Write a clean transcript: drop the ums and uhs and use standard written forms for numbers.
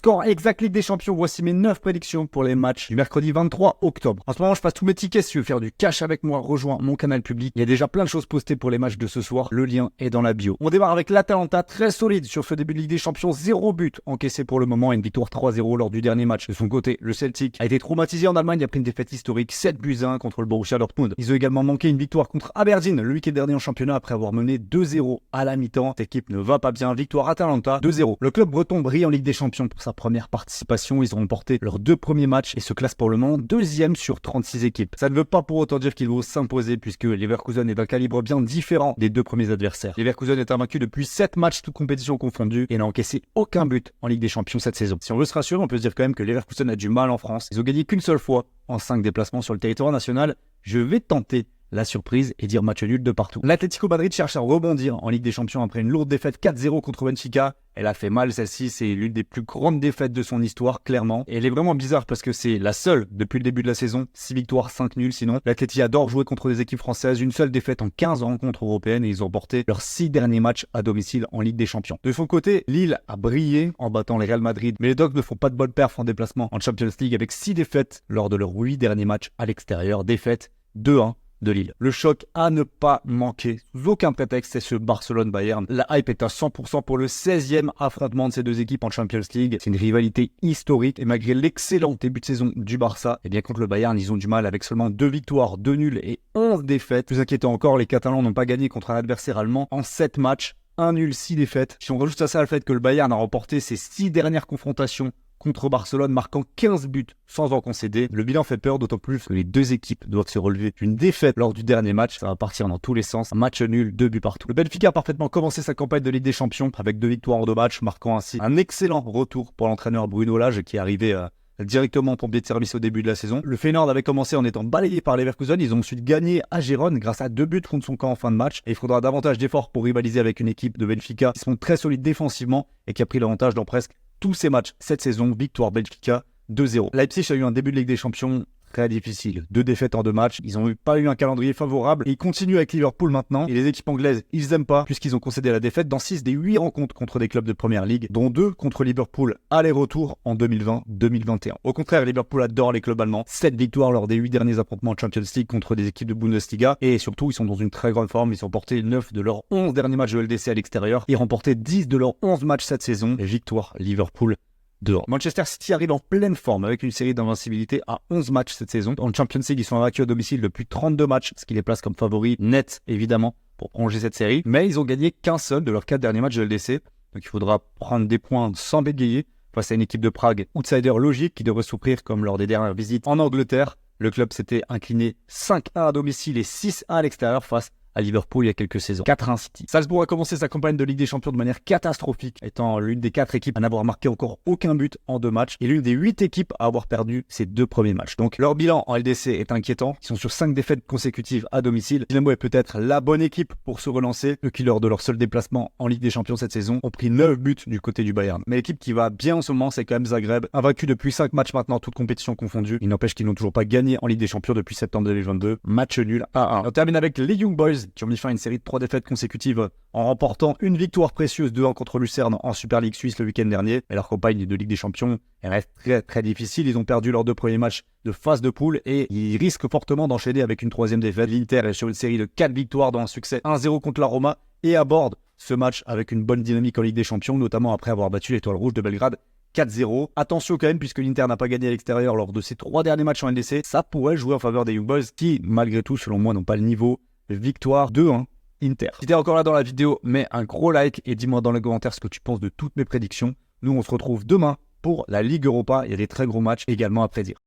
Score exact Ligue des Champions, voici mes 9 prédictions pour les matchs du mercredi 23 octobre. En ce moment, je passe tous mes tickets. Si tu veux faire du cash avec moi, rejoins mon canal public. Il y a déjà plein de choses postées pour les matchs de ce soir. Le lien est dans la bio. On démarre avec l'Atalanta, très solide sur ce début de Ligue des Champions. 0 but encaissé pour le moment et une victoire 3-0 lors du dernier match. De son côté, le Celtic a été traumatisé en Allemagne après une défaite historique 7-1 contre le Borussia Dortmund. Ils ont également manqué une victoire contre Aberdeen le week-end dernier en championnat après avoir mené 2-0 à la mi-temps. Cette équipe ne va pas bien. Victoire Atalanta 2-0. Le club breton brille en Ligue des Champions pour sa première participation. Ils ont remporté leurs 2 premiers matchs et se classent pour le moment 2e sur 36 équipes. Ça ne veut pas pour autant dire qu'ils vont s'imposer puisque Leverkusen est d'un calibre bien différent des 2 premiers adversaires. Leverkusen est invaincu depuis 7 matchs toutes compétitions confondues et n'a encaissé aucun but en Ligue des Champions cette saison. Si on veut se rassurer, on peut se dire quand même que Leverkusen a du mal en France. Ils ont gagné qu'une seule fois en 5 déplacements sur le territoire national. Je vais tenter la surprise et dire match nul de partout. L'Atlético Madrid cherche à rebondir en Ligue des Champions après une lourde défaite 4-0 contre Benfica. Elle a fait mal celle-ci, c'est l'une des plus grandes défaites de son histoire, clairement. Et elle est vraiment bizarre parce que c'est la seule depuis le début de la saison. 6 victoires, 5 nuls sinon. L'Atleti adore jouer contre des équipes françaises, une seule défaite en 15 rencontres européennes et ils ont remporté leurs 6 derniers matchs à domicile en Ligue des Champions. De son côté, Lille a brillé en battant les Real Madrid, mais les Dogs ne font pas de bonne perf en déplacement en Champions League avec 6 défaites lors de leurs 8 derniers matchs à l'extérieur. Défaite 2-1. De Lille. Le choc à ne pas manquer, sous aucun prétexte, c'est ce Barcelone-Bayern. La hype est à 100% pour le 16e affrontement de ces deux équipes en Champions League. C'est une rivalité historique et malgré l'excellent début de saison du Barça, et bien contre le Bayern, ils ont du mal avec seulement 2 victoires, 2 nuls et 11 défaites. Plus inquiétant encore, les Catalans n'ont pas gagné contre un adversaire allemand en 7 matchs, 1 nul, 6 défaites. Si on rajoute à ça le fait que le Bayern a remporté ses 6 dernières confrontations contre Barcelone, marquant 15 buts sans en concéder. Le bilan fait peur, d'autant plus que les deux équipes doivent se relever d'une défaite lors du dernier match. Ça va partir dans tous les sens. Un match nul, 2 buts partout. Le Benfica a parfaitement commencé sa campagne de Ligue des Champions avec 2 victoires en 2 matchs, marquant ainsi un excellent retour pour l'entraîneur Bruno Lage qui est arrivé directement en pompier de service au début de la saison. Le Feyenoord avait commencé en étant balayé par Leverkusen. Ils ont ensuite gagné à Gérone grâce à 2 buts contre son camp en fin de match. Et il faudra davantage d'efforts pour rivaliser avec une équipe de Benfica qui sont très solides défensivement et qui a pris l'avantage dans presque tous ces matchs cette saison. Victoire Benfica 2-0. Leipzig a eu un début de Ligue des Champions très difficile. 2 défaites en 2 matchs. Ils n'ont pas eu un calendrier favorable. Et ils continuent avec Liverpool maintenant. Et les équipes anglaises, ils aiment pas puisqu'ils ont concédé la défaite dans 6 des 8 rencontres contre des clubs de Première Ligue, dont 2 contre Liverpool aller-retour en 2020-2021. Au contraire, Liverpool adore les clubs allemands. 7 victoires lors des 8 derniers affrontements en Champions League contre des équipes de Bundesliga. Et surtout, ils sont dans une très grande forme. Ils ont remporté 9 de leurs 11 derniers matchs de LDC à l'extérieur. Ils remporté 10 de leurs 11 matchs cette saison. Et victoire Liverpool dehors. Manchester City arrive en pleine forme avec une série d'invincibilité à 11 matchs cette saison. En Champions League, ils sont invaincus à domicile depuis 32 matchs, ce qui les place comme favoris nets, évidemment, pour prolonger cette série. Mais ils ont gagné qu'un seul de leurs 4 derniers matchs de LDC. Donc il faudra prendre des points sans bégayer face à une équipe de Prague outsider logique qui devrait souffrir comme lors des dernières visites en Angleterre. Le club s'était incliné 5-1 à domicile et 6-1 à l'extérieur face à Liverpool il y a quelques saisons. 4-1 City. Salzbourg a commencé sa campagne de Ligue des Champions de manière catastrophique, étant l'une des 4 équipes à n'avoir marqué encore aucun but en 2 matchs et l'une des 8 équipes à avoir perdu ses 2 premiers matchs. Donc leur bilan en LDC est inquiétant. Ils sont sur 5 défaites consécutives à domicile. Dynamo est peut-être la bonne équipe pour se relancer, eux qui lors de leur seul déplacement en Ligue des Champions cette saison ont pris 9 buts du côté du Bayern. Mais l'équipe qui va bien en ce moment, c'est quand même Zagreb, invaincu depuis 5 matchs maintenant, toutes compétitions confondues. Il n'empêche qu'ils n'ont toujours pas gagné en Ligue des Champions depuis septembre 2022. Match nul à 1. On termine avec les Young Boys qui ont mis fin à une série de 3 défaites consécutives en remportant une victoire précieuse 2-1 contre Lucerne en Super League Suisse le week-end dernier. Mais leur campagne de Ligue des Champions, elle reste très très difficile. Ils ont perdu leurs 2 premiers matchs de phase de poule et ils risquent fortement d'enchaîner avec une 3e défaite. L'Inter est sur une série de 4 victoires dont un succès 1-0 contre la Roma et aborde ce match avec une bonne dynamique en Ligue des Champions, notamment après avoir battu l'Étoile Rouge de Belgrade 4-0. Attention quand même, puisque l'Inter n'a pas gagné à l'extérieur lors de ses 3 derniers matchs en LDC, ça pourrait jouer en faveur des Young Boys qui, malgré tout, selon moi, n'ont pas le niveau. Victoire 2-1. Inter. Si t'es encore là dans la vidéo, mets un gros like et dis-moi dans les commentaires ce que tu penses de toutes mes prédictions. Nous, on se retrouve demain pour la Ligue Europa. Il y a des très gros matchs également à prédire.